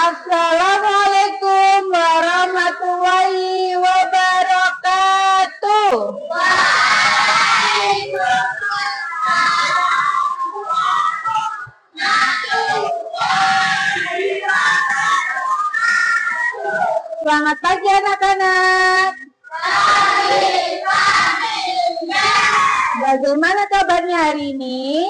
Assalamualaikum warahmatullahi wabarakatuh. Selamat pagi anak-anak. Bagaimana kabarnya hari ini?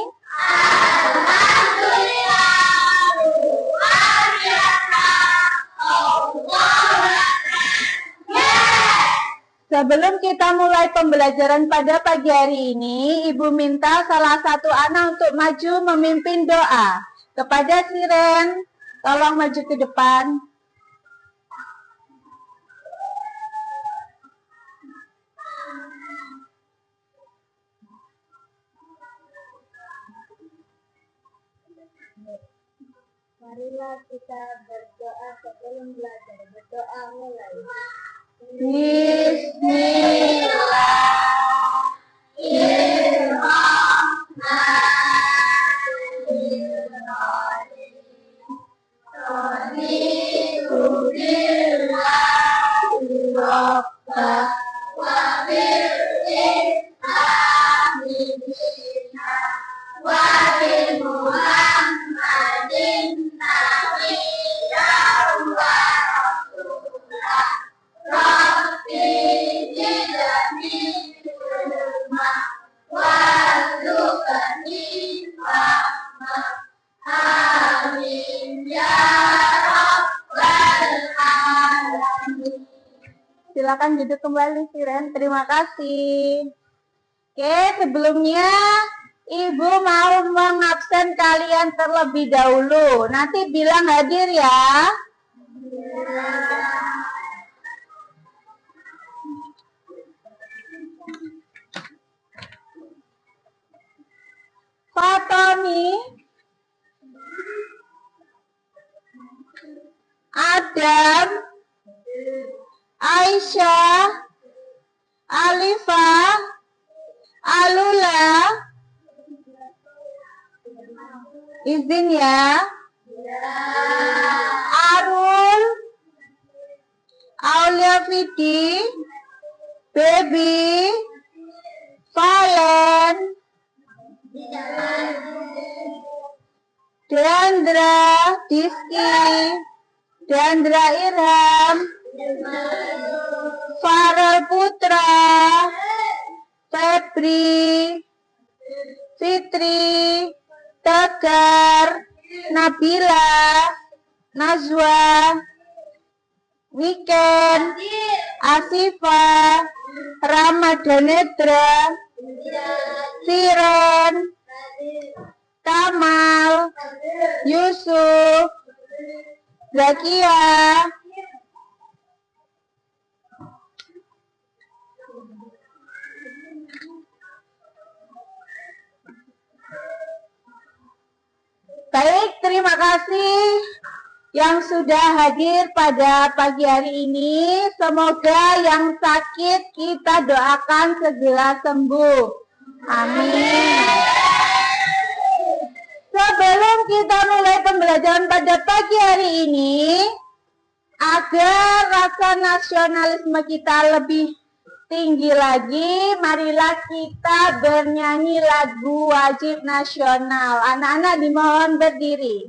Sebelum kita mulai pembelajaran pada pagi hari ini, Ibu minta salah satu anak untuk maju memimpin doa. Kepada Siren, tolong maju ke depan. Marilah kita berdoa sebelum belajar. Berdoa mulai. Silakan duduk kembali, Siren. Terima kasih. Oke, sebelumnya Ibu mau mengabsen kalian terlebih dahulu. Nanti bilang hadir ya. Pak Tony, Adam, Aisyah, Alifa, Alula, izin ya. Arul, Aulia Fidi, Baby, Valen, Deandra, Diski, Deandra Irham, Farel Putra, Febri, Fitri, Tegar, Nabila, Najwa, Weekend, Asifa, Ramadanedra, Siren, Kamal, Yusuf, Zakia, baik, terima kasih yang sudah hadir pada pagi hari ini. Semoga yang sakit kita doakan segera sembuh. Amin. Sebelum kita mulai pembelajaran pada pagi hari ini, agar rasa nasionalisme kita lebih tinggi lagi, marilah kita bernyanyi lagu wajib nasional. Anak-anak dimohon berdiri.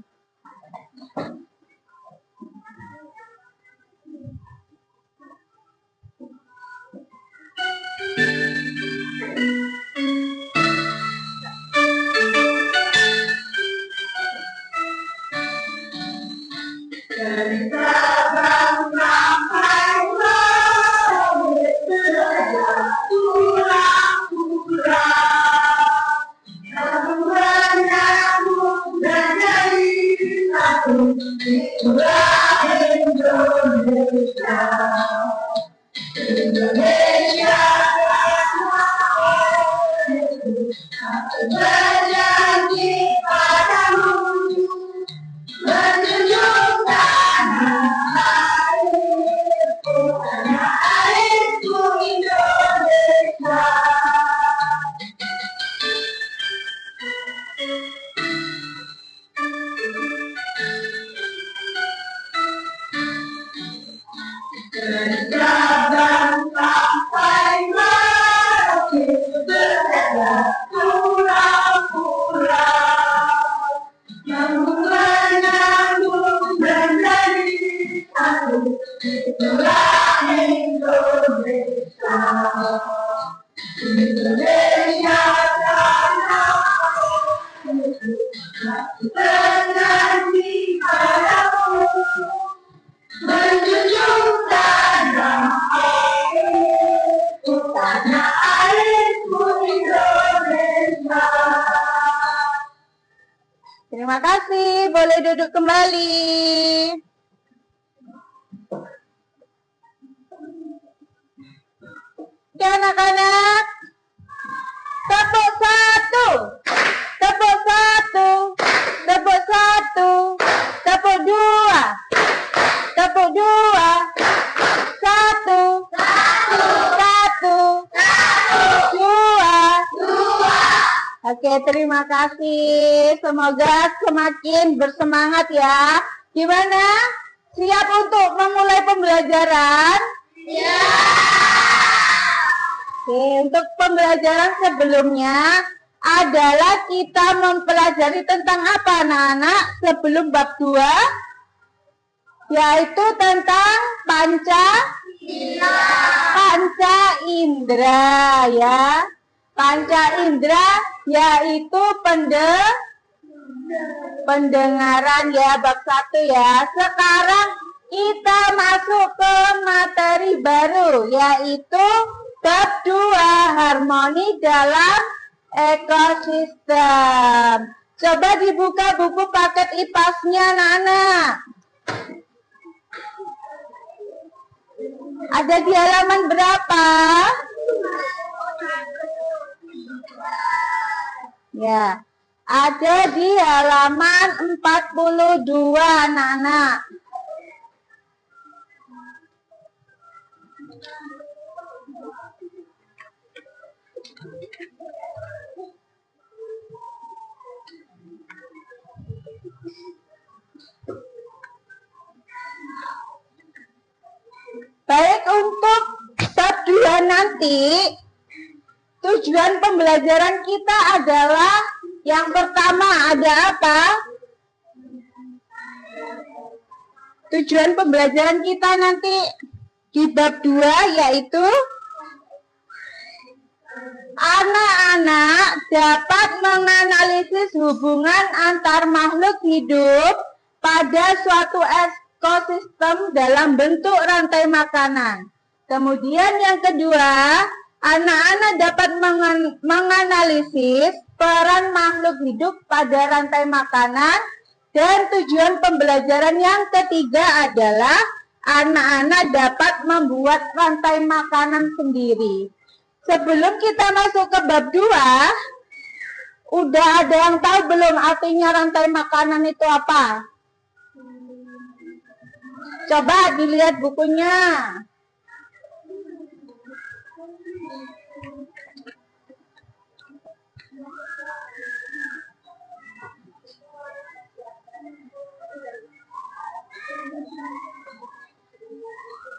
Jangan sampai mati pura-pura yang mengandung menjadi satu. Itulah Indonesia. Indonesia tanah mengabdi padamu, menjunjung tanah airku, tanah airku Indonesia. Terima kasih, boleh duduk kembali. Oke anak-anak, tepuk satu, tepuk satu, tepuk satu, tepuk dua, tepuk dua, satu, satu, dua. Oke, terima kasih. Semoga semakin bersemangat ya. Gimana? Siap untuk memulai pembelajaran? Ya. Oke, untuk pembelajaran sebelumnya adalah kita mempelajari tentang apa anak-anak sebelum bab 2? Yaitu tentang panca indera ya. Panca indera yaitu pendengaran ya, bab 1 ya. Sekarang kita masuk ke materi baru yaitu bab 2, harmoni dalam ekosistem. Coba dibuka buku paket IPAS-nya anak-anak. Ada di halaman berapa? Ya, ada di halaman 42 anak-anak. Baik, untuk bab 2 nanti tujuan pembelajaran kita adalah yang pertama ada apa? Tujuan pembelajaran kita nanti di bab 2 yaitu anak-anak dapat menganalisis hubungan antar makhluk hidup pada suatu ekosistem dalam bentuk rantai makanan. Kemudian yang kedua, anak-anak dapat menganalisis peran makhluk hidup pada rantai makanan. Dan tujuan pembelajaran yang ketiga adalah anak-anak dapat membuat rantai makanan sendiri. Sebelum kita masuk ke bab 2, udah ada yang tahu belum artinya rantai makanan itu apa? Coba dilihat bukunya.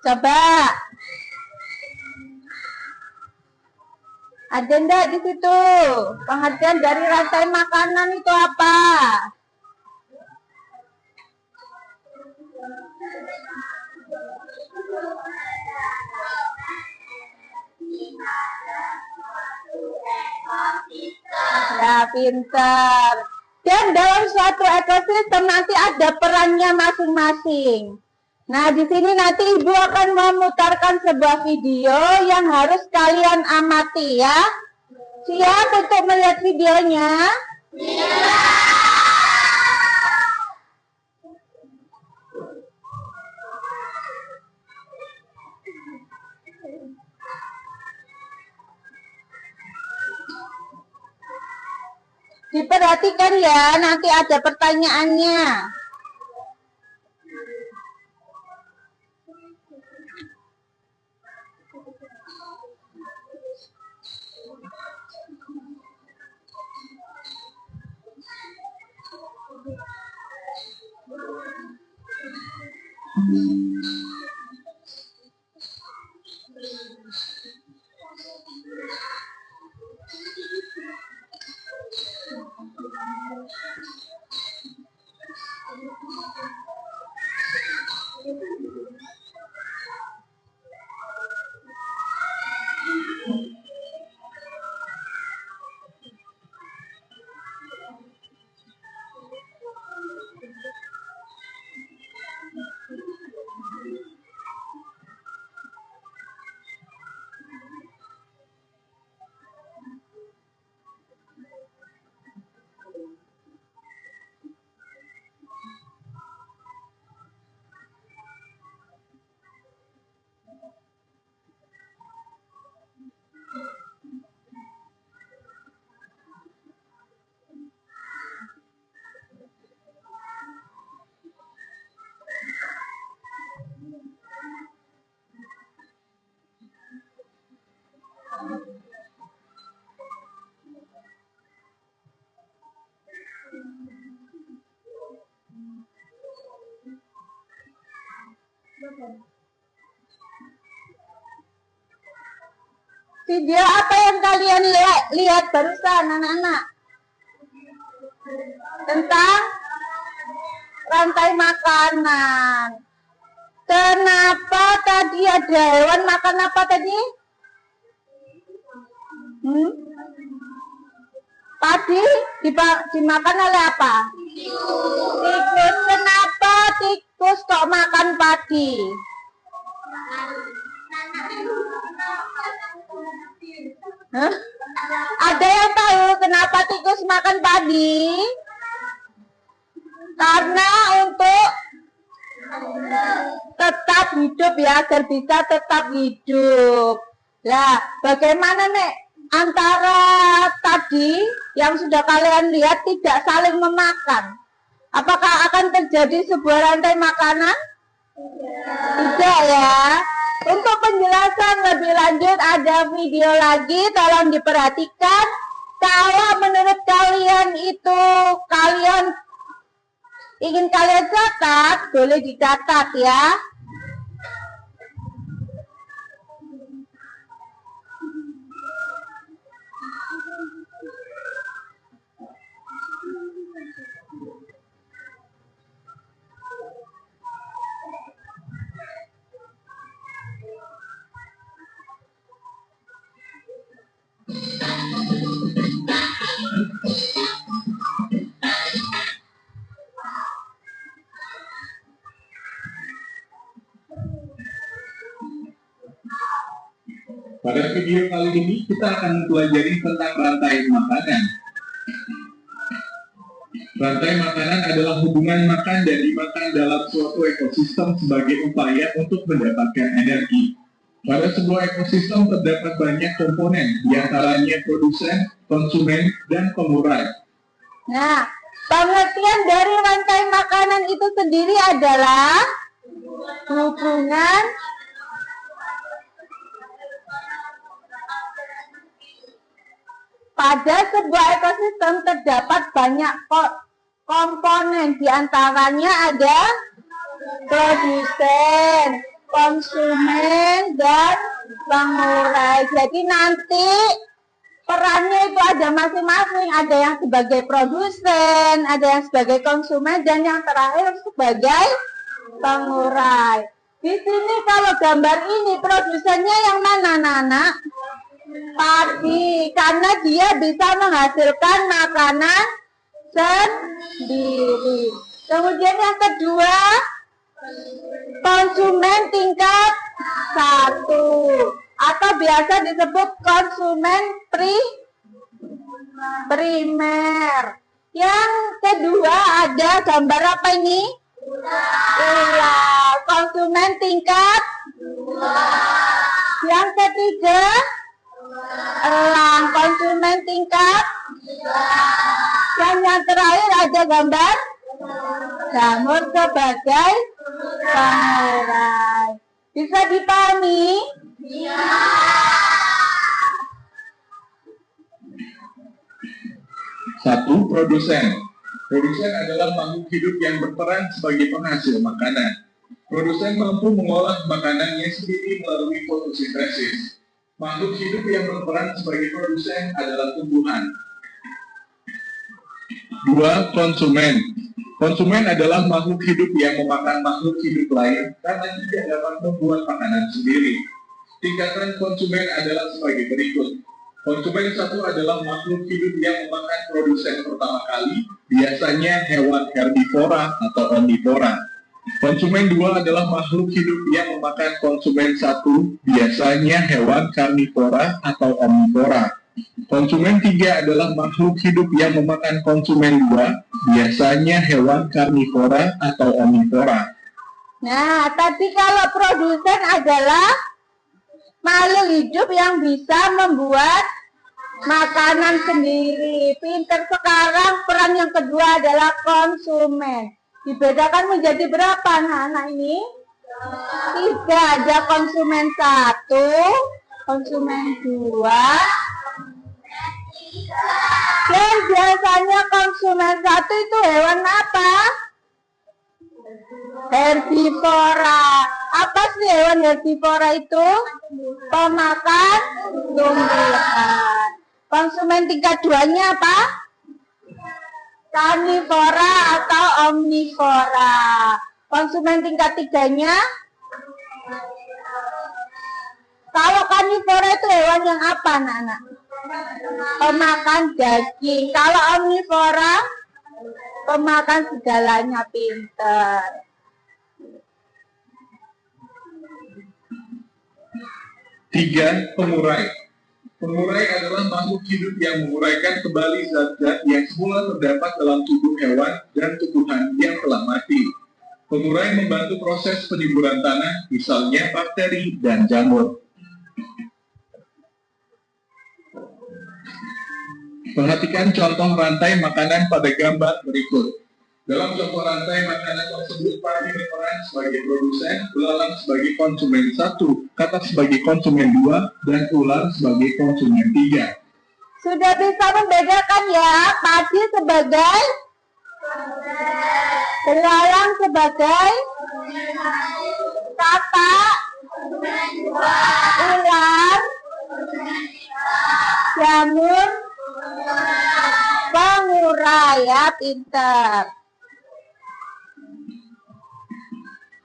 Coba. Ada enggak di situ? Pengertian dari rantai makanan itu apa? Ya, pintar. Dan dalam suatu ekosistem nanti ada perannya masing-masing. Nah, di sini nanti Ibu akan memutarkan sebuah video yang harus kalian amati ya. Siap untuk melihat videonya? Iya. Diperhatikan ya, nanti ada pertanyaannya. Video apa yang kalian lihat barusan, anak-anak? Tentang rantai makanan. Kenapa tadi ada hewan makan apa tadi? Padi dimakan oleh apa? Tikus. Kenapa tikus kok makan padi? Ada yang tahu kenapa tikus makan padi? Karena untuk tetap hidup ya, agar bisa tetap hidup. Nah, bagaimana nih antara tadi yang sudah kalian lihat tidak saling memakan? Apakah akan terjadi sebuah rantai makanan? Tidak ya. Untuk penjelasan lebih lanjut ada video lagi, tolong diperhatikan. Kalau menurut kalian itu ingin kalian catat, boleh dicatat ya. Pada video kali ini kita akan mempelajari tentang rantai makanan. Rantai makanan adalah hubungan makan dan dimakan dalam suatu ekosistem sebagai upaya untuk mendapatkan energi. Pada sebuah ekosistem terdapat banyak komponen, diantaranya produsen, konsumen, dan pengurai. Nah, pengertian dari rantai makanan itu sendiri adalah hubungan pada sebuah ekosistem terdapat banyak komponen, diantaranya ada produsen, konsumen, dan pengurai. Jadi nanti perannya itu ada masing-masing, ada yang sebagai produsen, ada yang sebagai konsumen, dan yang terakhir sebagai pengurai. Di sini kalau gambar ini produsennya yang mana, anak-anak? Padi, karena dia bisa menghasilkan makanan sendiri. Kemudian yang kedua, konsumen tingkat 1 atau biasa disebut konsumen primer. Yang kedua ada gambar apa ini? Ular. Konsumen tingkat 2. Yang ketiga, elang. Konsumen tingkat 3. Dan yang terakhir ada gambar jamur sebagai pengurai. Bisa dipahami? Iya. Satu, produsen. Produsen adalah makhluk hidup yang berperan sebagai penghasil makanan. Produsen mampu mengolah makanannya sendiri melalui fotosintesis. Makhluk hidup yang berperan sebagai produsen adalah tumbuhan. 2, konsumen. Konsumen adalah makhluk hidup yang memakan makhluk hidup lain karena tidak dapat membuat makanan sendiri. Tingkatan konsumen adalah sebagai berikut. Konsumen satu adalah makhluk hidup yang memakan produsen pertama kali, biasanya hewan herbivora atau omnivora. Konsumen dua adalah makhluk hidup yang memakan konsumen satu, biasanya hewan karnivora atau omnivora. Konsumen tiga adalah makhluk hidup yang memakan konsumen dua, biasanya hewan karnivora atau omnivora. Nah, tadi kalau produsen adalah makhluk hidup yang bisa membuat makanan sendiri. Pinter. Sekarang peran yang kedua adalah konsumen. Dibedakan menjadi berapa anak-anak ini? 3. Ada konsumen 1, konsumen 2, dan biasanya konsumen 1 itu hewan apa? Herbivora. Apa sih hewan herbivora itu? Pemakan tumbuhan. Konsumen tingkat 2-nya apa? Karnivora atau omnivora. Konsumen tingkat 3-nya? Kalau karnivora itu hewan yang apa, anak-anak? Pemakan daging. Kalau omnivora, pemakan segalanya. Pinter. Tiga, pengurai. Pengurai adalah makhluk hidup yang menguraikan kembali zat-zat yang semula terdapat dalam tubuh hewan dan tumbuhan yang telah mati. Pengurai membantu proses penyuburan tanah, misalnya bakteri dan jamur. Perhatikan contoh rantai makanan pada gambar berikut. Dalam contoh rantai makanan tersebut, padi berperan sebagai produsen, belalang sebagai konsumen 1, katak sebagai konsumen 2, dan ular sebagai konsumen 3. Sudah bisa membedakan ya, padi sebagai, belalang sebagai, katak, ular, jamur, pengurai ya, pinter.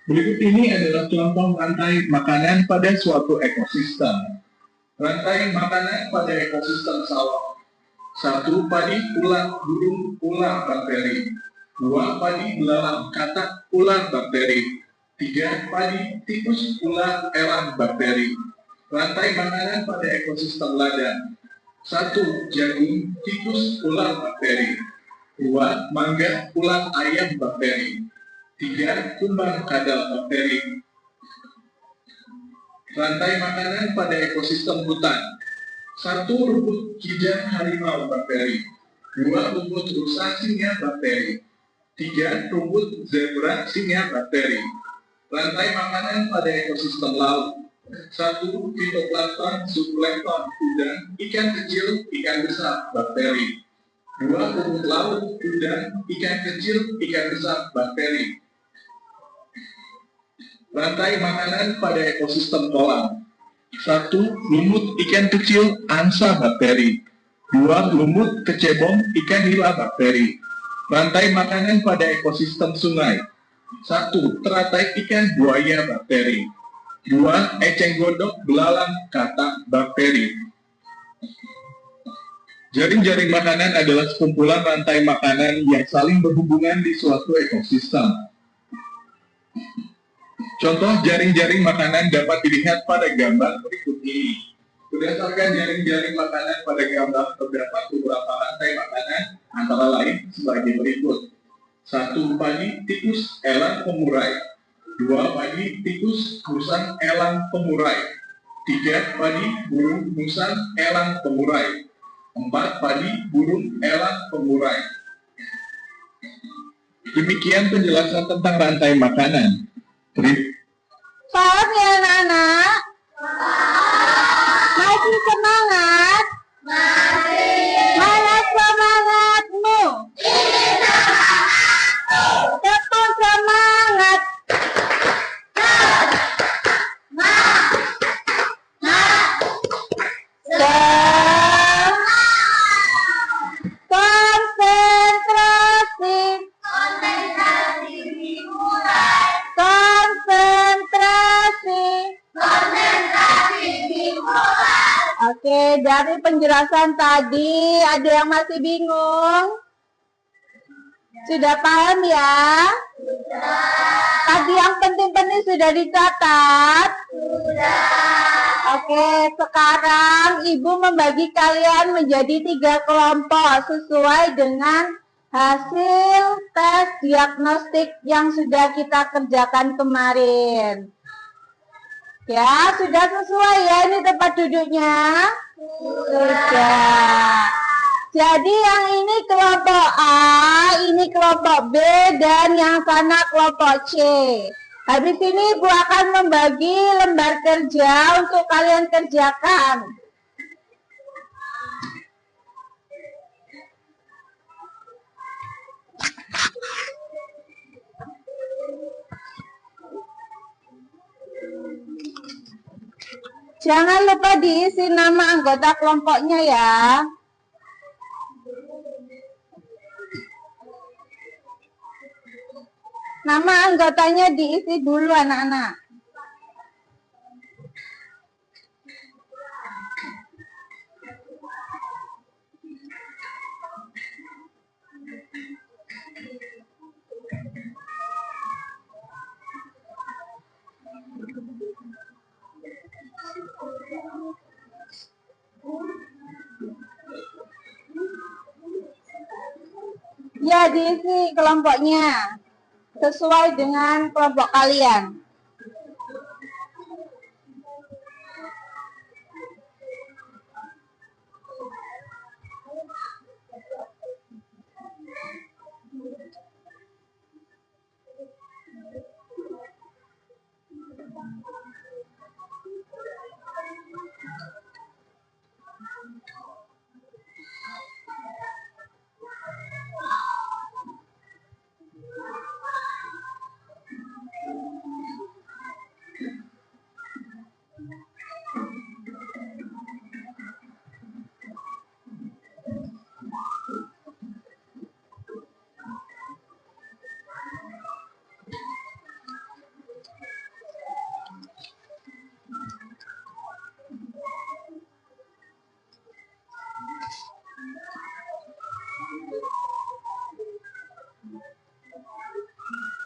Berikut ini adalah contoh rantai makanan pada suatu ekosistem. Rantai makanan pada ekosistem sawah. 1. Padi, ulat, burung, ular, bakteri. 2. Padi, belalang, katak, ular, bakteri. 3. Padi, tikus, ular, elang, bakteri. Rantai makanan pada ekosistem ladang. 1. Jagung, tikus, ular, bakteri. 2. Mangga, ulat, ayam, bakteri. 3. Kumbang, kadal, bakteri. Rantai makanan pada ekosistem hutan. 1. Rumput hijau harimau, bakteri. 2. Rumput rusa, singa, bakteri. 3. Rumput zebra, singa, bakteri. Rantai makanan pada ekosistem laut. 1. Fitoplankton, zooplankton, udang, ikan kecil, ikan besar, bakteri. 2. Rumput laut, udang, ikan kecil, ikan besar, bakteri. Rantai makanan pada ekosistem kolam. 1. Lumut ikan kecil, angsa, bakteri. 2. Lumut kecebong, ikan nila, bakteri. Rantai makanan pada ekosistem sungai. 1. Teratai ikan, buaya, bakteri. 2. Eceng gondok, belalang, katak, bakteri. Jaring-jaring makanan adalah sekumpulan rantai makanan yang saling berhubungan di suatu ekosistem. Contoh jaring-jaring makanan dapat dilihat pada gambar berikut ini. Berdasarkan jaring-jaring makanan pada gambar, terdapat beberapa rantai makanan, antara lain sebagai berikut. 1. Padi, tikus, elang, pemurai. 2. Padi, tikus, musang, elang, pemurai. 3. Padi, burung, musang, elang, pemurai. 4. Padi, burung, elang, pemurai. Demikian penjelasan tentang rantai makanan. Paham ya anak-anak? Masih semangat? Mana semangatmu? Tepuk semangat. Konsentrasi. Oke, dari penjelasan tadi, ada yang masih bingung? Sudah paham ya? Tadi yang penting-penting sudah dicatat? Oke, sekarang Ibu membagi kalian menjadi 3 kelompok sesuai dengan hasil tes diagnostik yang sudah kita kerjakan kemarin. Ya, sudah sesuai ya ini tempat duduknya? Sudah. Jadi yang ini kelompok A, ini kelompok B, dan yang sana kelompok C. Habis ini Ibu akan membagi lembar kerja untuk kalian kerjakan. Jangan lupa diisi nama anggota kelompoknya ya. Nama anggotanya diisi dulu anak-anak. Ya, diisi kelompoknya sesuai dengan kelompok kalian.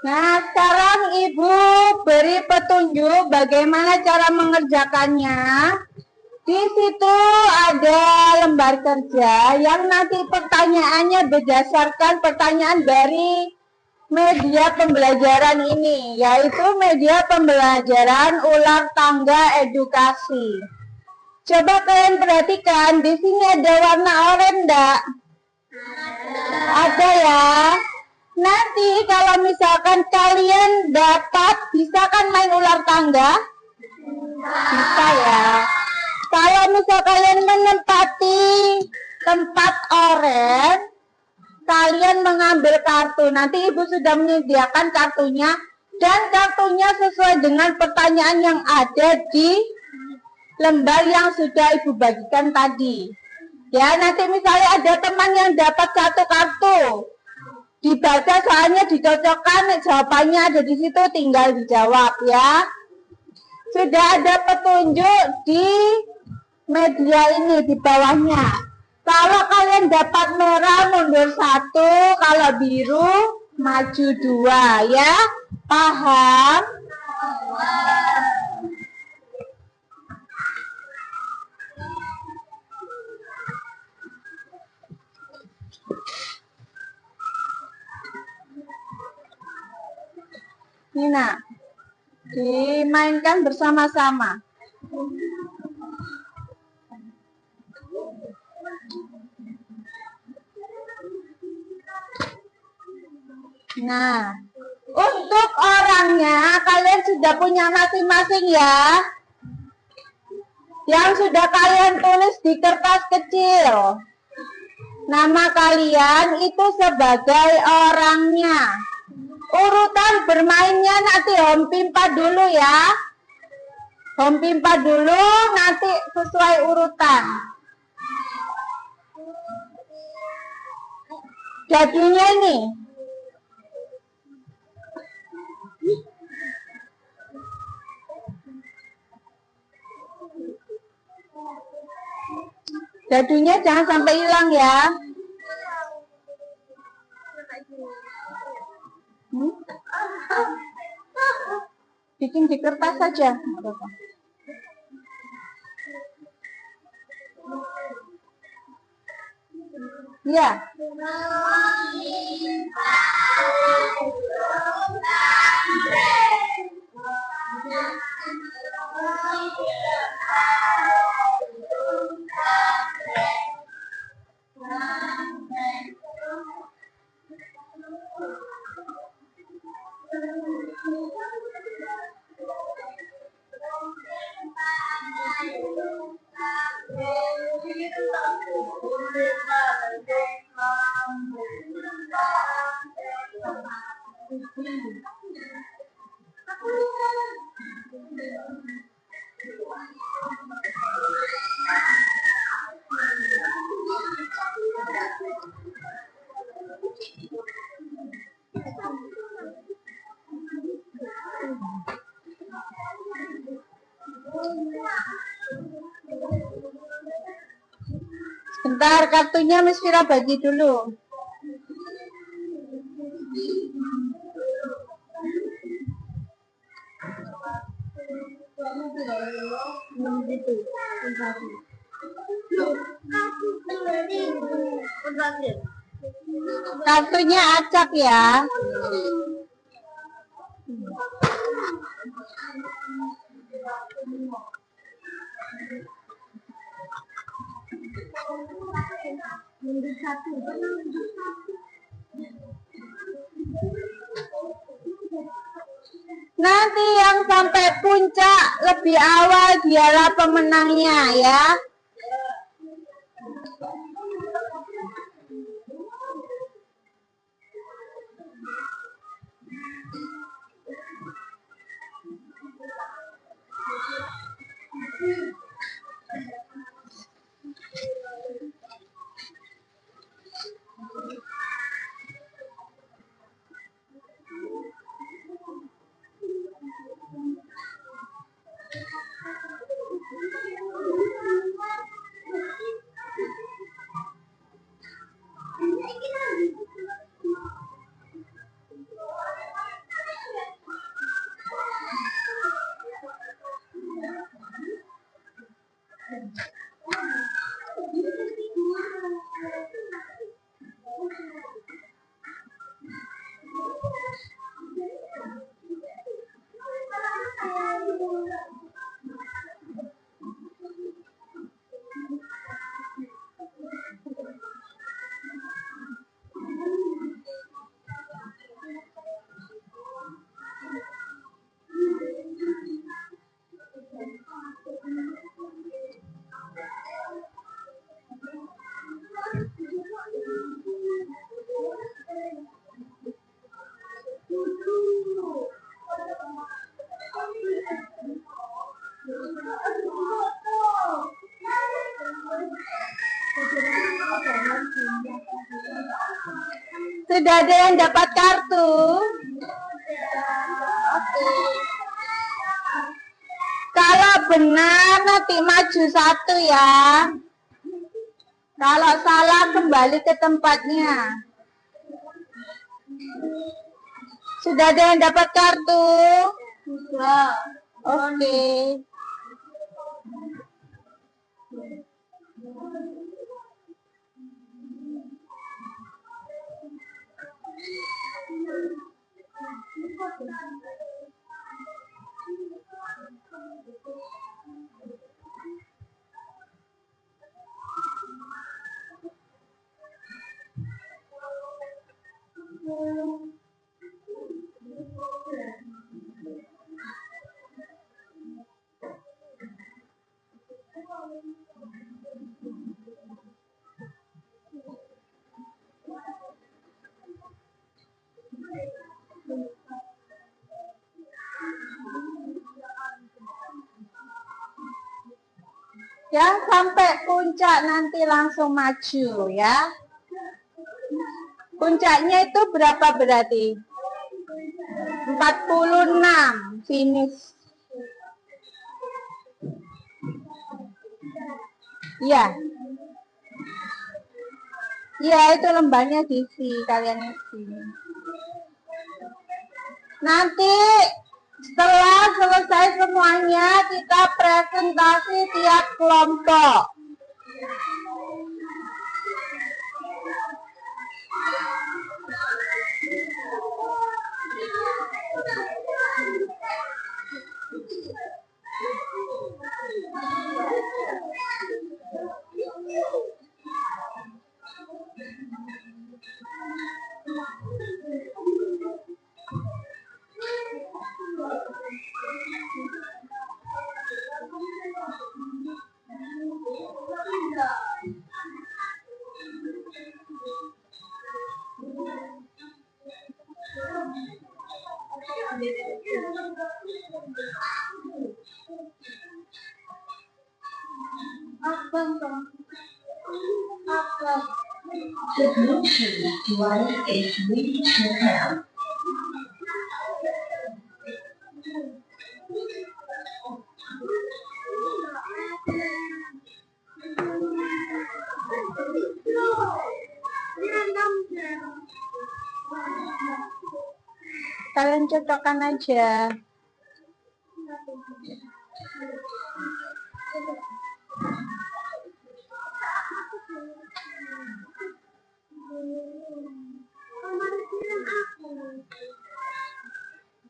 Nah, sekarang Ibu beri petunjuk bagaimana cara mengerjakannya. Di situ ada lembar kerja yang nanti pertanyaannya berdasarkan pertanyaan dari media pembelajaran ini, yaitu media pembelajaran ulang tangga edukasi. Coba kalian perhatikan, di sini ada warna oranye enggak? Ada ya. Nanti kalau misalkan kalian dapat, bisa kan main ular tangga? Bisa ya. Kalau misal kalian menempati tempat oranye, kalian mengambil kartu. Nanti Ibu sudah menyediakan kartunya, dan kartunya sesuai dengan pertanyaan yang ada di lembar yang sudah Ibu bagikan tadi. Ya, nanti misalnya ada teman yang dapat 1 kartu, dibaca soalnya dicocokkan, jawabannya ada di situ, tinggal dijawab ya. Sudah ada petunjuk di media ini di bawahnya. Kalau kalian dapat merah mundur 1, kalau biru maju 2 ya. Paham? Nina, dimainkan bersama-sama. Nah, untuk orangnya kalian sudah punya masing-masing ya. Yang sudah kalian tulis di kertas kecil. Nama kalian itu sebagai orangnya. Urutan bermainnya nanti home pimpa dulu ya. Home pimpa dulu, nanti sesuai urutan. Jadinya ini. Dadunya jangan sampai hilang ya. Bikin di kertas saja. Ya. Sebentar, kartunya Miss Vira bagi dulu. Kartunya acak ya. Nanti yang sampai puncak lebih awal dialah pemenangnya ya. Sudah ada yang dapat kartu? Oke. Kalau benar nanti maju satu ya. Kalau salah kembali ke tempatnya. Sudah ada yang dapat kartu? Sudah. Oke. Yang sampai puncak nanti langsung maju ya. Puncaknya itu berapa berarti? 46 finish. Iya. Ya, itu lembarnya diisi, kalian isi. Nanti setelah selesai semuanya, kita presentasi tiap kelompok. The Bluetooth device is ready to pair. Kalian cocokkan aja.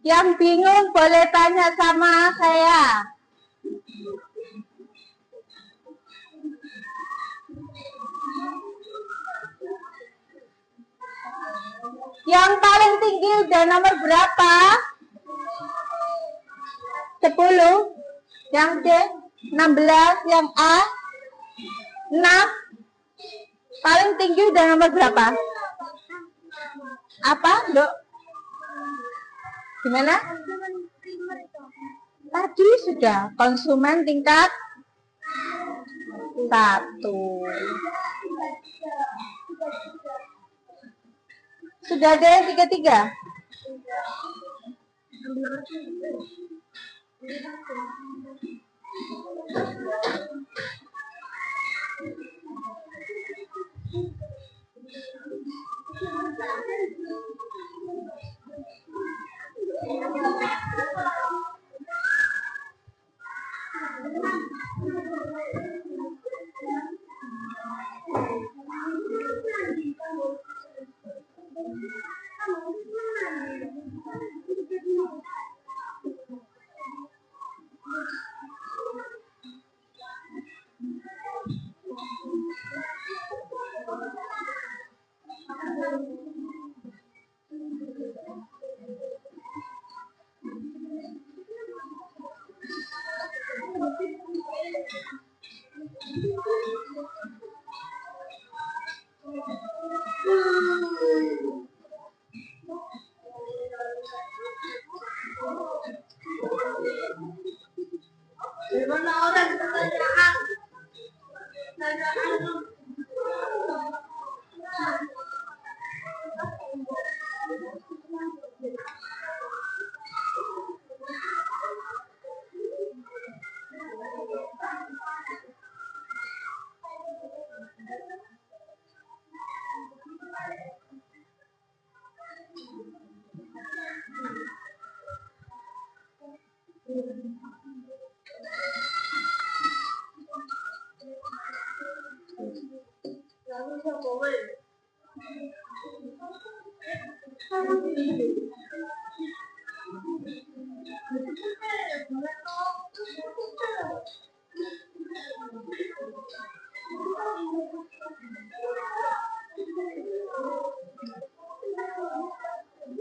Yang bingung boleh tanya sama saya. Yang paling tinggi udah nomor berapa? 10. Yang D 16. Yang A 6. Paling tinggi udah nomor berapa? Apa, Dok? Gimana? Tadi sudah konsumen tingkat 1. Sudah ada yang 33?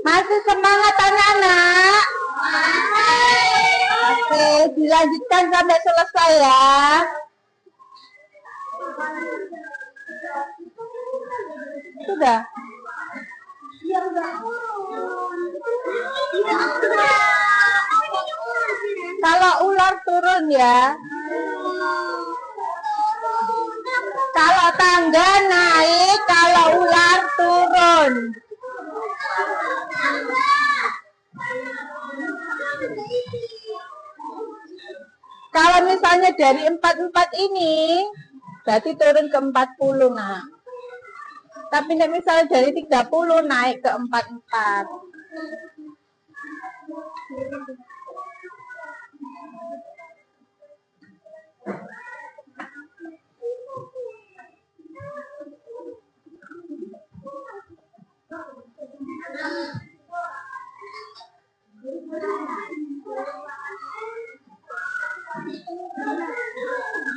Masih semangat anak-anak? Oke, dilanjutkan sampai selesai ya. Sudah? Kalau ular turun ya. Kalau tangga naik, kalau ular turun. Kalau misalnya dari 44 ini, berarti turun ke 40, nah. Tapi nek misalnya dari 30 naik ke 44.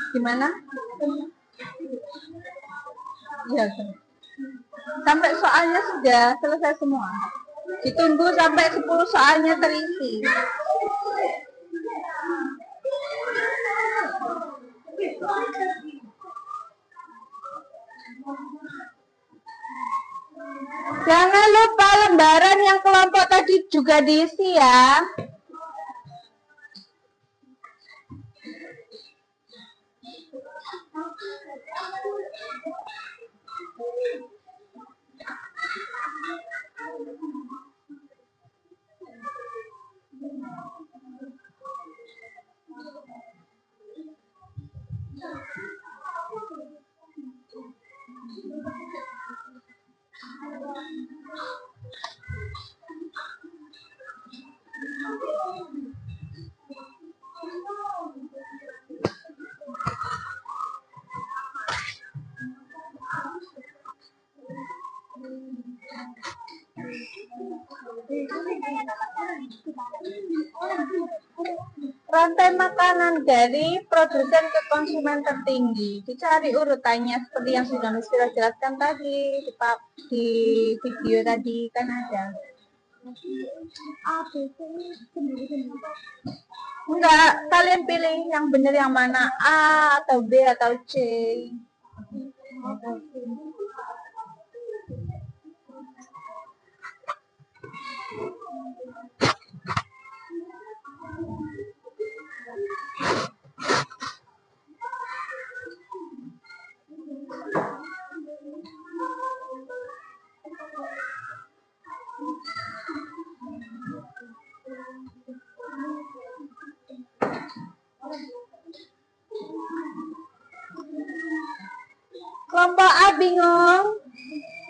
Gimana? Ya, sampai soalnya sudah selesai semua. Ditunggu sampai 10 soalnya terisi. Jangan lupa lembaran yang kelompok tadi juga diisi ya. Rantai makanan dari produsen ke konsumen tertinggi. Dicari urutannya seperti yang sudah Miss jelaskan tadi di video tadi kan ada. Enggak, kalian pilih yang benar yang mana, A atau B atau C. Kelompok A bingung?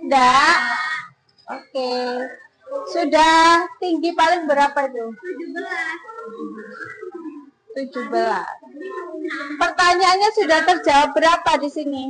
Enggak? Oke. Sudah tinggi paling berapa itu? 17. Pertanyaannya sudah terjawab berapa di sini?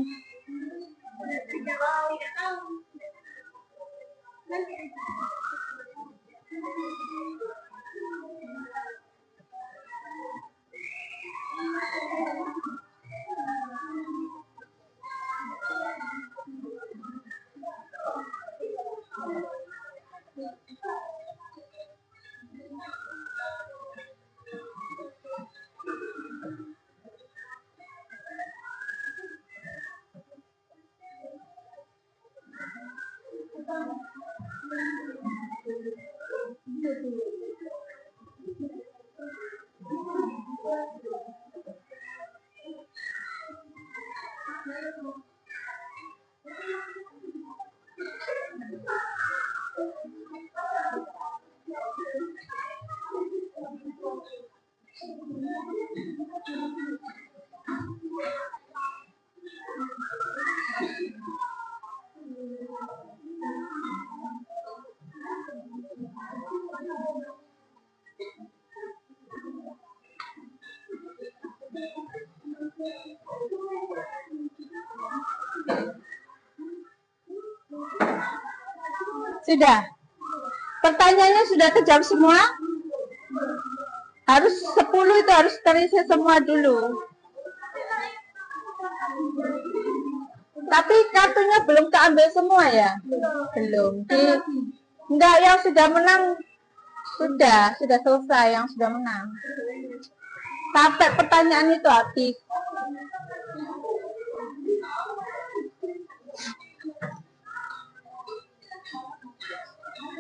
Sudah? Pertanyaannya sudah terjawab semua? Harus 10 itu harus terisi semua dulu. Tapi kartunya belum keambil semua ya? Belum. Enggak, yang sudah menang sudah selesai yang sudah menang. Sampai pertanyaan itu habis.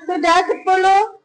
Sudah 10?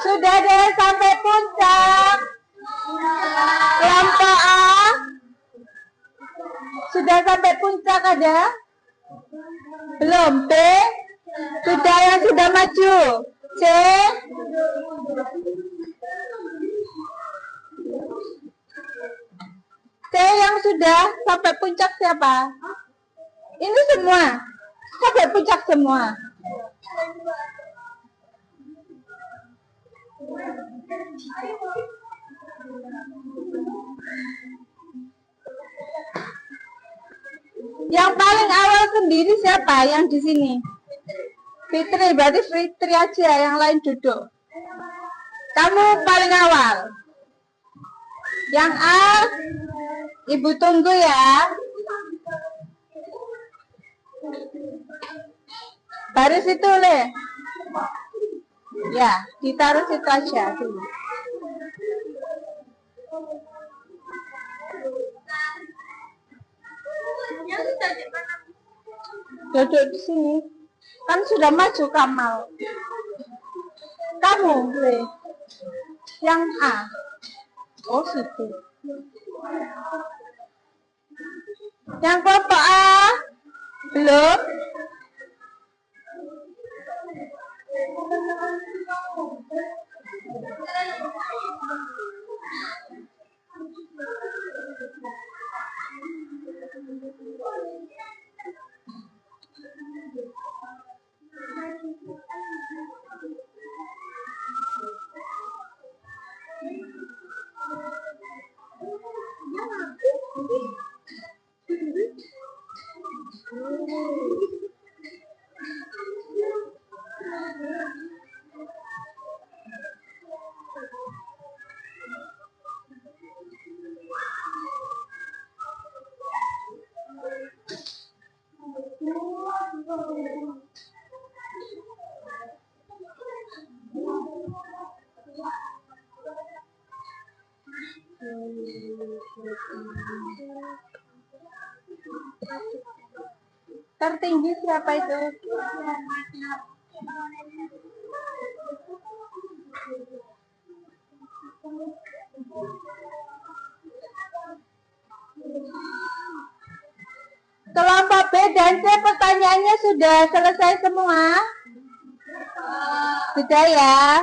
Sudah deh sampai puncak. Kelompok A sudah sampai puncak ada? Belum. B sudah, yang sudah maju. C yang sudah sampai puncak siapa? Ini semua sampai puncak semua. Yang paling awal sendiri siapa yang di sini? Fitri, berarti Fitri aja, yang lain duduk. Kamu paling awal. Yang A, Ibu tunggu ya. Baris itu Le. Ya, ditaruh situ aja dulu. Duduk di sini. Kan sudah maju Kamal. Kamu, Le. Yang A. Oh, situ. Yang kelompok A. Belum. Tertinggi siapa itu? Kelompok B dan C pertanyaannya sudah selesai semua? Sudah ya?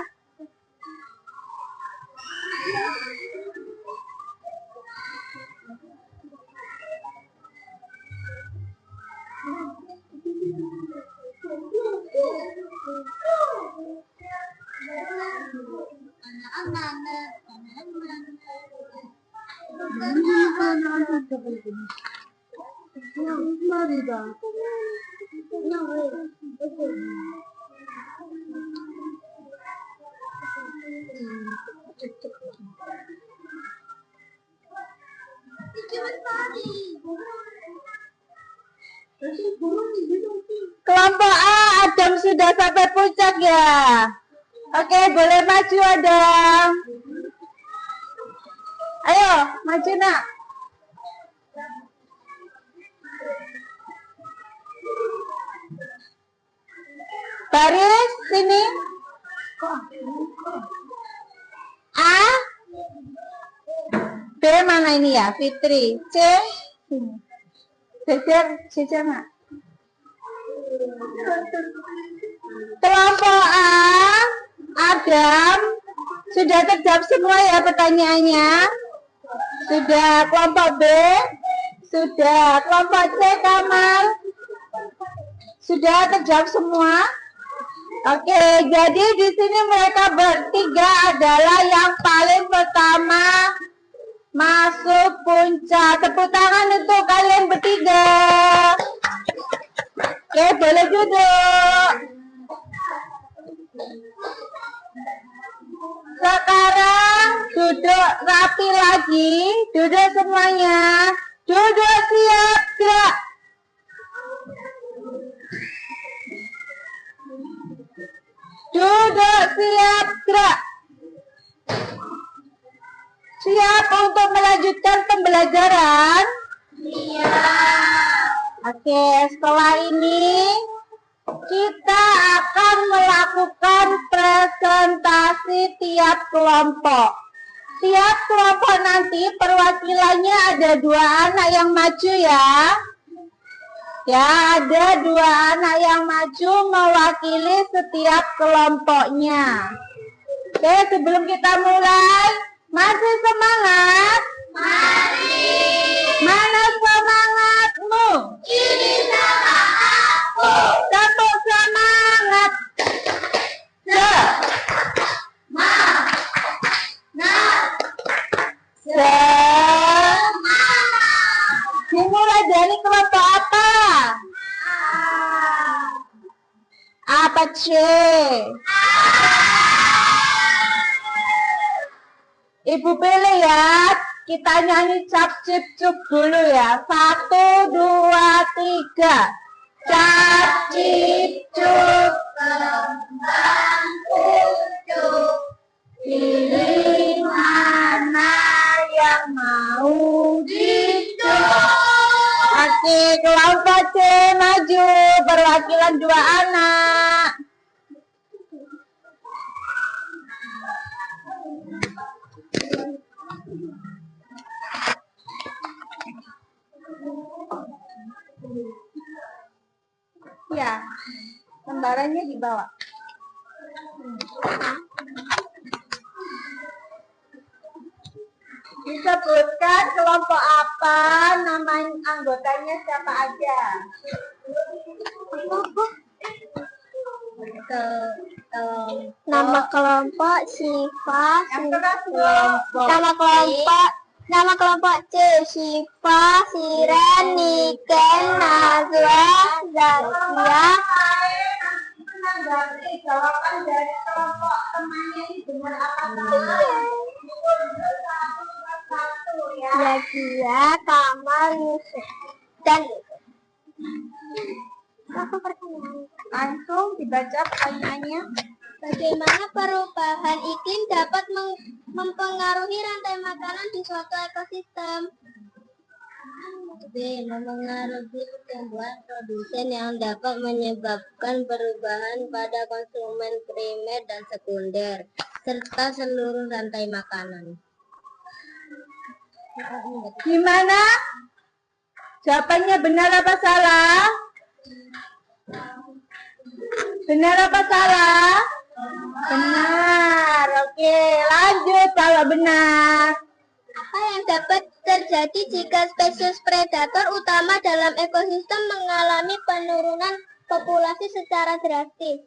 Kelompok A, Adam sudah sampai puncak ya. Oke, boleh maju Adam. Ayo, maju nak. Baris, sini. A. B mana ini ya? Fitri. C. Sini. Jejer nak. Kelompok A, Adam, sudah terjawab semua ya pertanyaannya? Sudah. Kelompok B, sudah. Kelompok C, Kamal, sudah terjawab semua? Oke, jadi di sini mereka bertiga adalah yang paling pertama masuk puncak. Tepuk tangan untuk kalian bertiga. Oke, boleh duduk. Sekarang duduk rapi lagi. Duduk semuanya. Duduk siap, gerak. Duduk siap, gerak. Siap untuk melanjutkan pembelajaran? Iya. Oke, setelah ini kita akan melakukan presentasi tiap kelompok. Tiap kelompok nanti perwakilannya ada 2 anak yang maju ya. Ya, ada 2 anak yang maju mewakili setiap kelompoknya. Oke, sebelum kita mulai, masih semangat? Mari. Mana semangatmu? Ini semangatku. Tepuk semangat. Dimulai dari kelompok apa? Apa C? Ibu pilih ya. Kita nyanyi cap cip cup dulu ya. 1, 2, 3. Cap cip cup kembang kucuk. Pilih mana yang mau dicuk. Oke, kelompok C maju. Perwakilan 2 anak. Ya, lembarannya dibawa. Disebutkan kelompok apa, nama anggotanya siapa aja. Nama kelompok Siva, nama kelompok C, Siva, Siren, Niken, Nazwa, Zakia. Menanggapi jawaban dari kelompok temannya ini dengan apa? Zakia, Kamal, Yusuf, dan langsung dibaca pertanyaannya. bagaimana perubahan iklim dapat mempengaruhi rantai makanan di suatu ekosistem? B. Memengaruhi pertumbuhan produsen yang dapat menyebabkan perubahan pada konsumen primer dan sekunder, serta seluruh rantai makanan. Gimana? Jawabannya benar apa salah? Benar apa salah? Benar. Oke, lanjut kalau benar. Apa yang dapat terjadi jika spesies predator utama dalam ekosistem mengalami penurunan populasi secara drastis?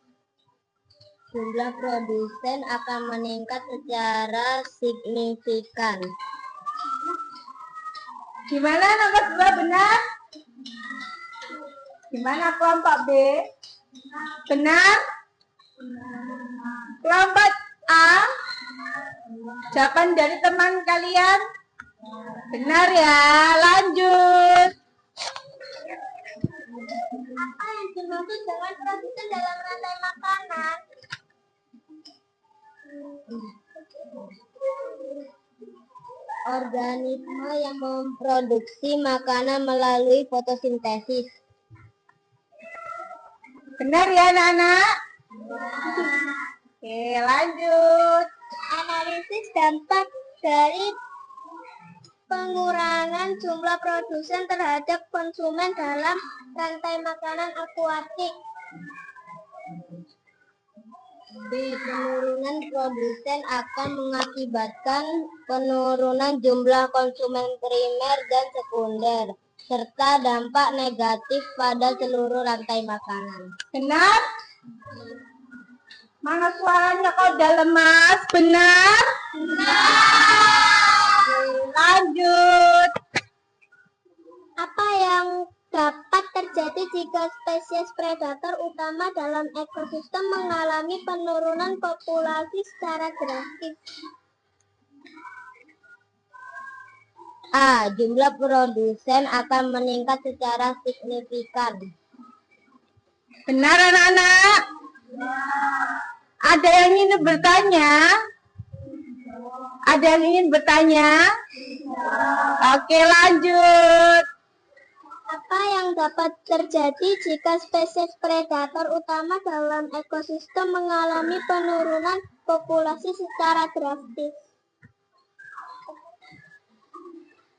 Jumlah produsen akan meningkat secara signifikan. Gimana nomor 2 benar? Gimana kelompok B? Benar? Kelompok A? Jawaban dari teman kalian? Benar ya, lanjut. Apa yang dimaksud dengan produsen dalam rantai makanan? Organisme yang memproduksi makanan melalui fotosintesis. Benar ya anak-anak? Oke, lanjut. Analisis dampak dari pengurangan jumlah produsen terhadap konsumen dalam rantai makanan akuatik. B. Penurunan produsen akan mengakibatkan penurunan jumlah konsumen primer dan sekunder, serta dampak negatif pada seluruh rantai makanan. Benar? Mana suaranya kok udah lemas? Benar? Oke, lanjut. Apa yang dapat terjadi jika spesies predator utama dalam ekosistem mengalami penurunan populasi secara drastis? A. Jumlah produsen akan meningkat secara signifikan. Benar anak-anak? Ada yang ingin bertanya? Ada yang ingin bertanya? Oke, lanjut. Apa yang dapat terjadi jika spesies predator utama dalam ekosistem mengalami penurunan populasi secara drastis?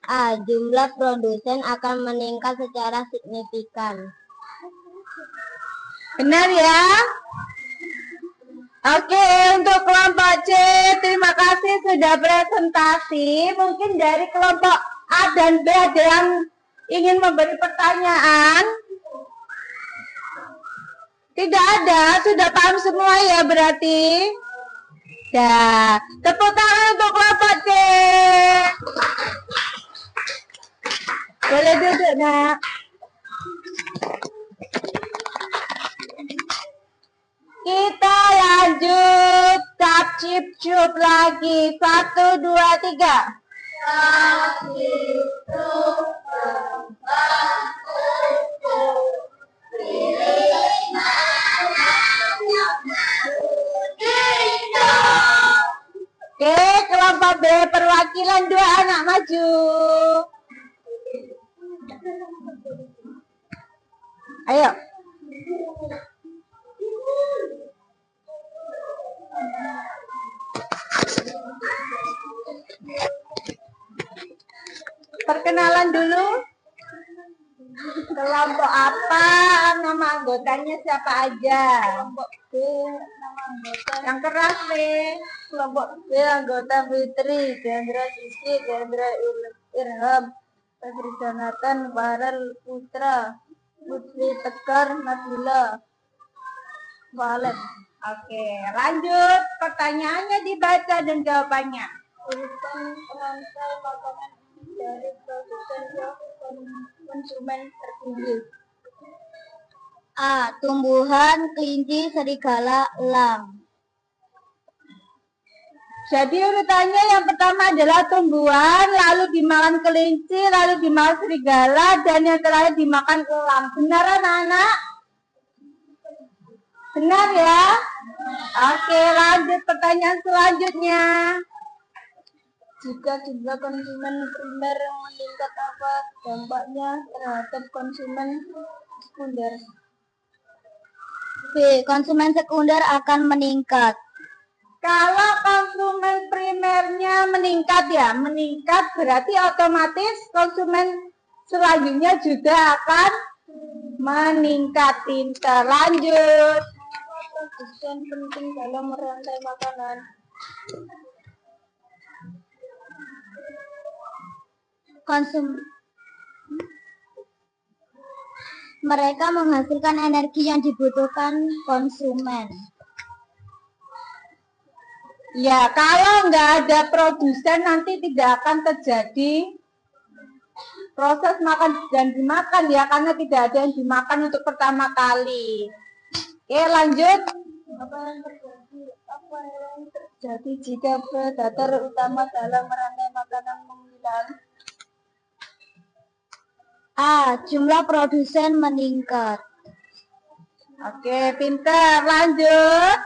A. Jumlah produsen akan meningkat secara signifikan. Benar ya? Oke, untuk kelompok C, terima kasih sudah presentasi. Mungkin dari kelompok A dan B ada yang ingin memberi pertanyaan? Tidak ada, sudah paham semua ya berarti? Ya, tepuk tangan untuk kelompok C. Boleh duduk, nak. Kita lanjut cap cip cup lagi. 1, 2, 3. Oke, kelompok B perwakilan 2 anak maju. Ayo. Perkenalan dulu. Kelompok apa? Nama anggotanya siapa aja? Kelompok B, nama anggota. Yang keras nih. Kelompok B anggota Fitri, Gendra Sisi, Gendra Irham, Fitri Jonathan, Farel Putra, Putri Tegar, Nabila, Valen. Oke, lanjut. Pertanyaannya dibaca dan jawabannya. Urutan rantai makanan dari produsen ke konsumen tertinggi. A. Tumbuhan, kelinci, serigala, elang. Jadi urutannya yang pertama adalah tumbuhan, lalu dimakan kelinci, lalu dimakan serigala, dan yang terakhir dimakan elang. Benar anak-anak? Benar ya? Oke, lanjut pertanyaan selanjutnya. Jika jumlah konsumen primer meningkat, apa dampaknya terhadap konsumen sekunder? B. Konsumen sekunder akan meningkat. Kalau konsumen primernya meningkat ya, meningkat berarti otomatis konsumen selanjutnya juga akan meningkat. Pintar. Lanjut. Produsen penting dalam rantai makanan. Mereka menghasilkan energi yang dibutuhkan konsumen. Ya, kalau nggak ada produsen nanti tidak akan terjadi proses makan dan dimakan ya, karena tidak ada yang dimakan untuk pertama kali. Oke, lanjut. Apa yang terjadi jika predator utama dalam rantai makanan menghilang? A. Jumlah produsen meningkat. Oke, pintar. Lanjut.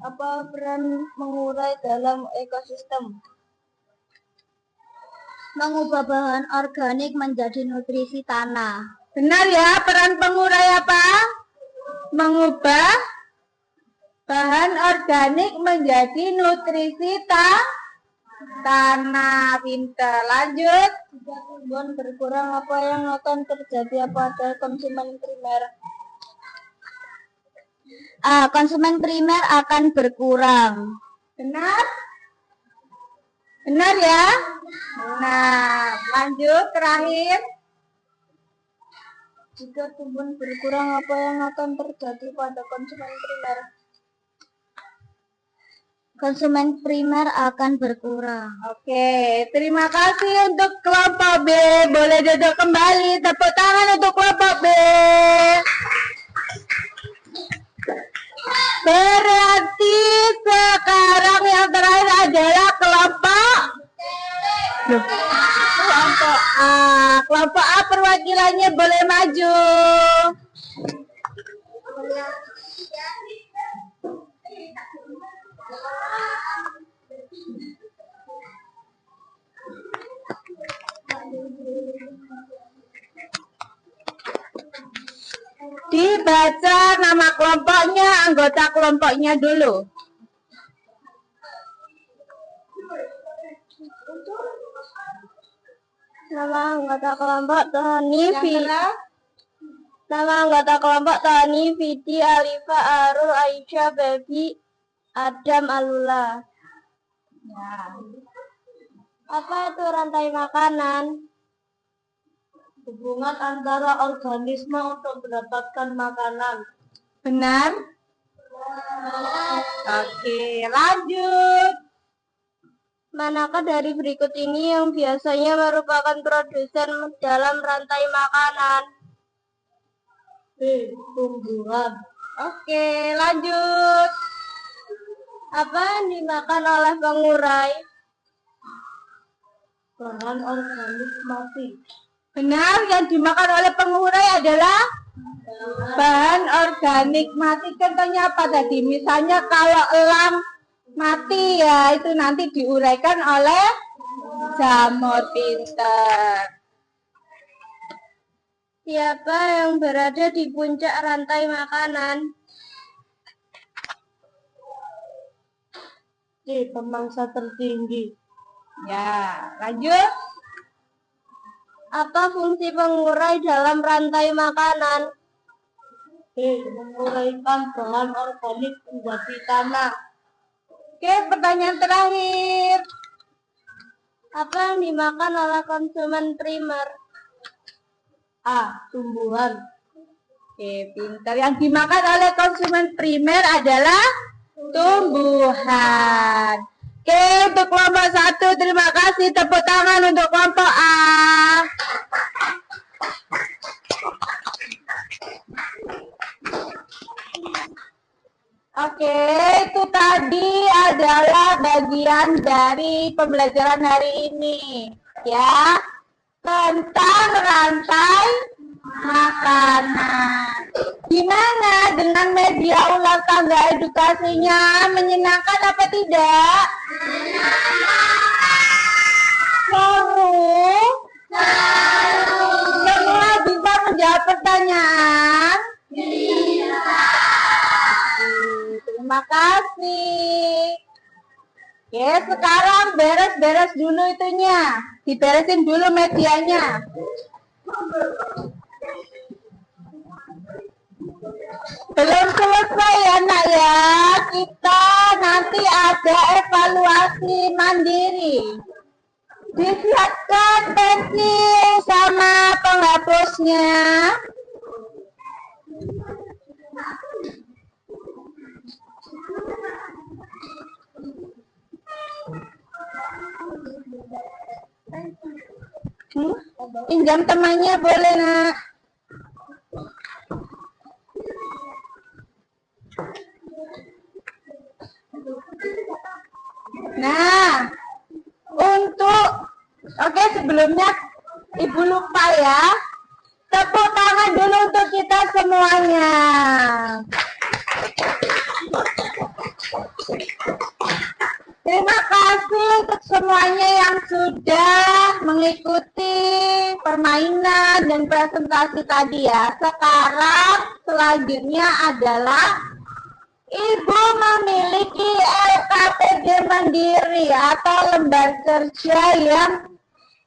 Apa peran mengurai dalam ekosistem? Mengubah bahan organik menjadi nutrisi tanah. Benar ya, peran pengurai apa? Mengubah bahan organik menjadi nutrisi tanah. Pintar. Lanjut. Jika tumbuhan berkurang, apa yang akan terjadi pada konsumen primer? A. Konsumen primer akan berkurang. Benar? Benar ya? Nah, lanjut terakhir. Jika tumbuhan berkurang, apa yang akan terjadi pada konsumen primer? Konsumen primer akan berkurang. Oke, terima kasih untuk kelompok B. Boleh duduk kembali. Tepuk tangan untuk kelompok B. Berarti sekarang yang terakhir adalah kelompok A. Kelompok A perwakilannya boleh maju. Dibaca nama kelompoknya, anggota kelompoknya dulu. Nama anggota kelompok Tani Nama anggota kelompok Tani, Vidi, Alifa, Arul, Aisyah, Baby, Adam, Alula. Ya. Apa itu rantai makanan? Hubungan antara organisme untuk mendapatkan makanan. Benar? Oke, lanjut. Manakah dari berikut ini yang biasanya merupakan produsen dalam rantai makanan? B. Tumbuhan. Oke, lanjut. Apa yang dimakan oleh pengurai? Bahan organik mati. Benar, yang dimakan oleh pengurai adalah bahan organik mati. Contohnya apa tadi? Misalnya kalau elang mati ya, itu nanti diuraikan oleh jamur pinter. Siapa yang berada di puncak rantai makanan? C. Pemangsa tertinggi. Ya, lanjut. Apa fungsi pengurai dalam rantai makanan? B. Menguraikan bahan organik menjadi tanah. Oke, pertanyaan terakhir. Apa yang dimakan oleh konsumen primer? A. Tumbuhan. Oke, pintar. Yang dimakan oleh konsumen primer adalah tumbuhan. Oke, untuk kelompok 1 terima kasih. Tepuk tangan untuk kelompok A. Oke, itu tadi adalah bagian dari pembelajaran hari ini, ya, tentang rantai makanan. Gimana dengan media ulang tangga edukasinya? Menyenangkan apa tidak? Seru? Semua bisa menjawab pertanyaan? Terima kasih. Oke, sekarang beres-beres dulu itunya. Diberesin dulu medianya. Belum selesai ya nak ya. Kita nanti ada evaluasi mandiri. Disiapkan pensil sama penghapusnya. Pinjam temannya boleh nak. Nah, sebelumnya Ibu lupa ya. Tepuk tangan dulu untuk kita semuanya. Terima kasih untuk semuanya yang sudah mengikuti permainan dan presentasi tadi ya. Sekarang selanjutnya adalah Ibu memiliki LKPD mandiri atau lembar kerja yang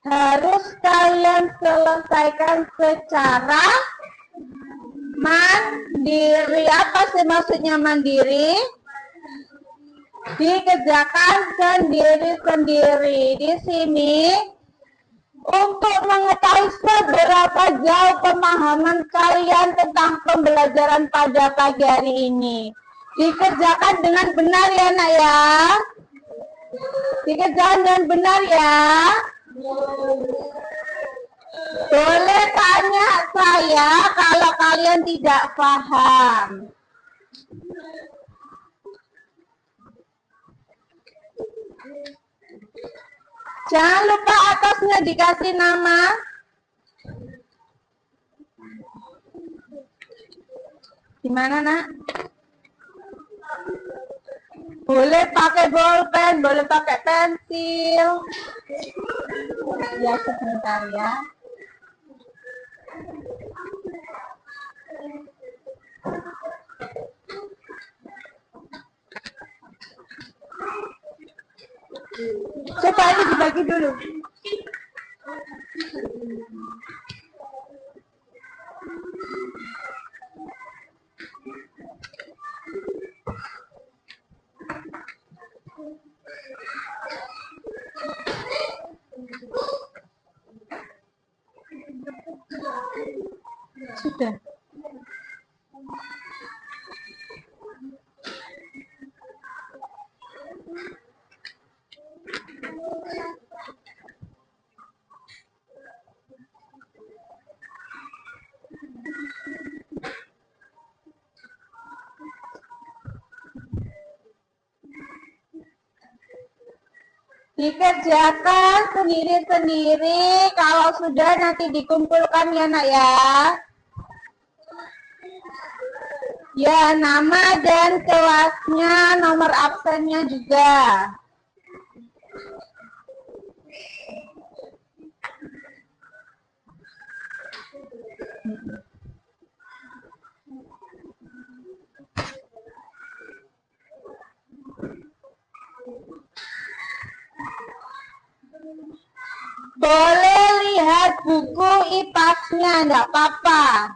harus kalian selesaikan secara mandiri. Apa sih maksudnya mandiri? Dikerjakan sendiri-sendiri. Di sini Untuk mengetahui seberapa jauh pemahaman kalian tentang pembelajaran pada pagi hari ini, dikerjakan dengan benar ya nak ya. Dikerjakan dengan benar ya. Boleh tanya saya kalau kalian tidak paham. Jangan lupa atasnya dikasih nama. Gimana nak? Boleh pakai bolpen, boleh pakai pensil. Ya sebentar ya. Coba ini dibagi dulu. Sudah. Dikerjakan sendiri-sendiri, kalau sudah nanti dikumpulkan ya nak ya. Ya, nama dan kelasnya, nomor absennya juga. Boleh lihat buku IPAS-nya, enggak apa-apa.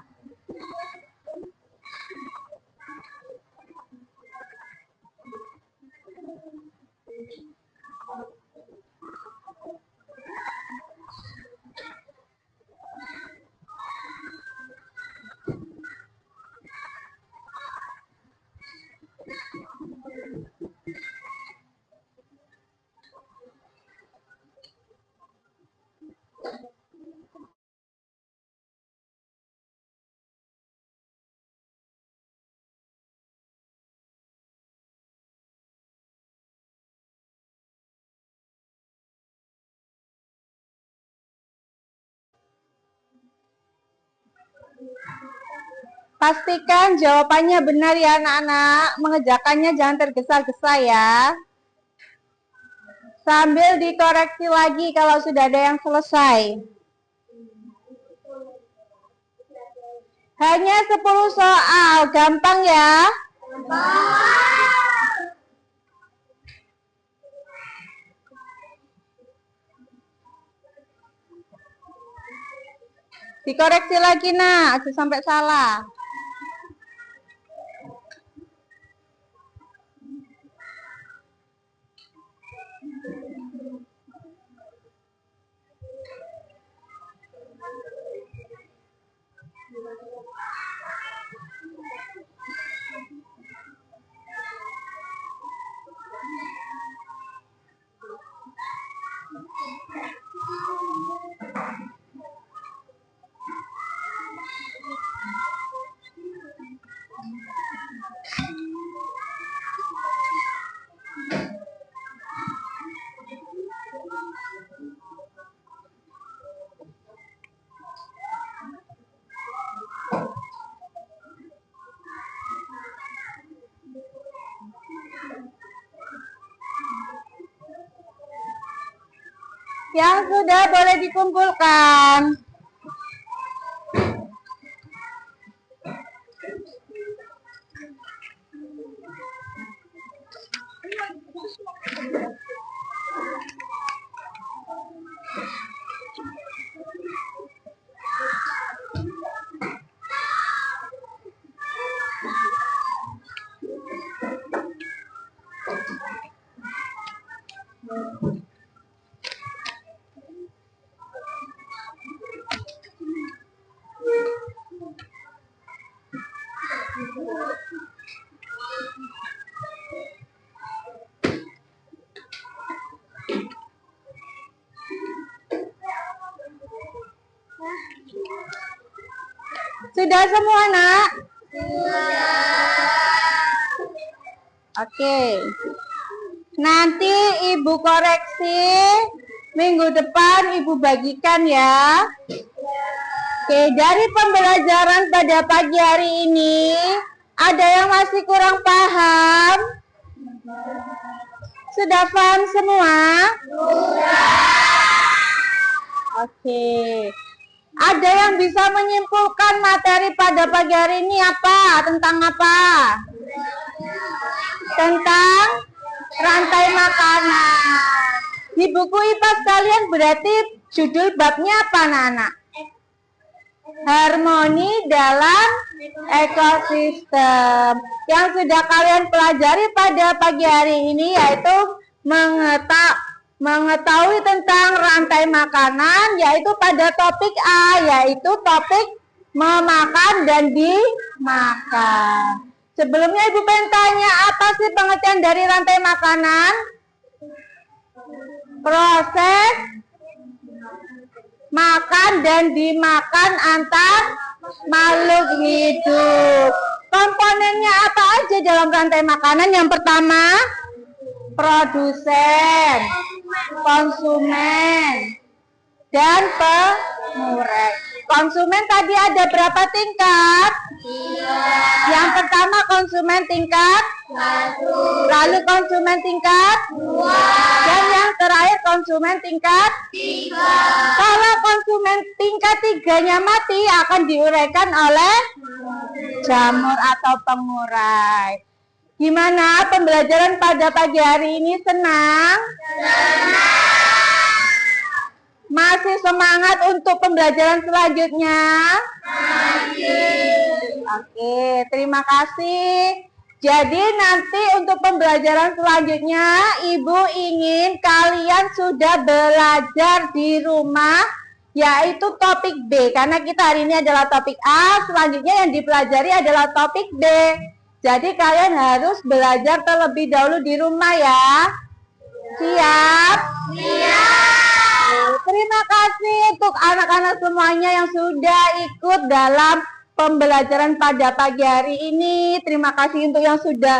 Pastikan jawabannya benar ya anak-anak. Mengerjakannya jangan tergesa-gesa ya. Sambil dikoreksi lagi kalau sudah ada yang selesai. Hanya 10 soal, gampang ya. Dikoreksi lagi nak, sampai salah. Yang sudah boleh dikumpulkan. Sudah semua, Nak? Oke. Nanti Ibu koreksi, minggu depan Ibu bagikan ya. Oke, dari pembelajaran pada pagi hari ini, ada yang masih kurang paham? Sudah paham semua? Oke. Ada yang bisa menyimpulkan materi pada pagi hari ini apa? Tentang apa? Tentang rantai makanan. Di buku IPA sekalian berarti judul babnya apa, anak-anak? Harmoni dalam ekosistem. Yang sudah kalian pelajari pada pagi hari ini yaitu mengetahui tentang rantai makanan, yaitu pada topik A, yaitu topik memakan dan dimakan. Sebelumnya Ibu pengen tanya, apa sih pengertian dari rantai makanan? Proses makan dan dimakan antar makhluk hidup. Komponennya apa aja dalam rantai makanan? Yang pertama, produsen, konsumen, dan pengurus. Konsumen tadi ada berapa tingkat? 3. Yang pertama konsumen tingkat 1. Lalu konsumen tingkat 2. Dan yang terakhir konsumen tingkat 3. Kalau konsumen tingkat 3-nya mati, akan diuraikan oleh jamur atau pengurai. Gimana pembelajaran pada pagi hari ini? Senang? Masih semangat untuk pembelajaran selanjutnya? Oke, terima kasih. Jadi nanti untuk pembelajaran selanjutnya, Ibu ingin kalian sudah belajar di rumah, yaitu topik B. Karena kita hari ini adalah topik A, selanjutnya yang dipelajari adalah topik B. Jadi kalian harus belajar terlebih dahulu di rumah ya. Siap? Siap. Terima kasih untuk anak-anak semuanya yang sudah ikut dalam pembelajaran pada pagi hari ini. Terima kasih untuk yang sudah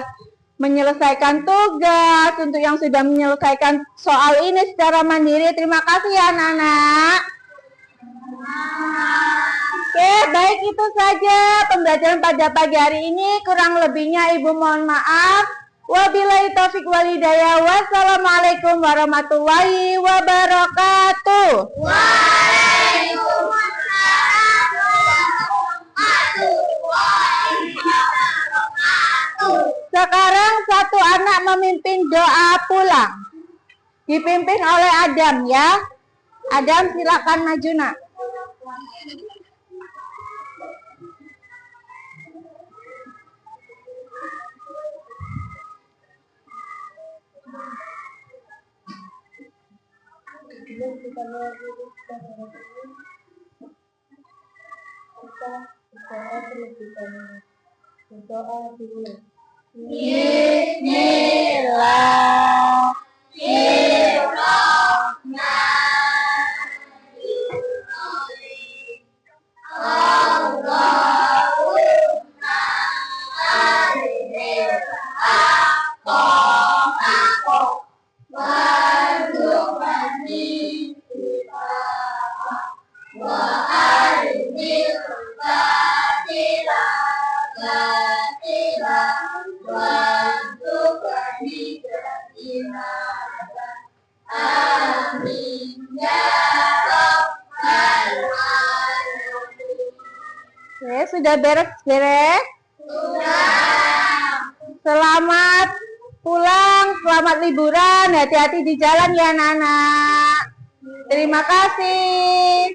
menyelesaikan tugas, untuk yang sudah menyelesaikan soal ini secara mandiri. Terima kasih ya anak-anak. Oke, baik itu saja pembelajaran pada pagi hari ini. Kurang lebihnya Ibu mohon maaf. Wabillahi taufiq wal hidayah. Wassalamualaikum warahmatullahi wabarakatuh. Waalaikumsalam warahmatullahi wabarakatuh. Sekarang satu anak memimpin doa pulang. Dipimpin oleh Adam ya. Adam silakan maju nak. Oke, sudah beres-beres? Sudah. Selamat pulang, selamat liburan, hati-hati di jalan ya anak-anak. Terima kasih.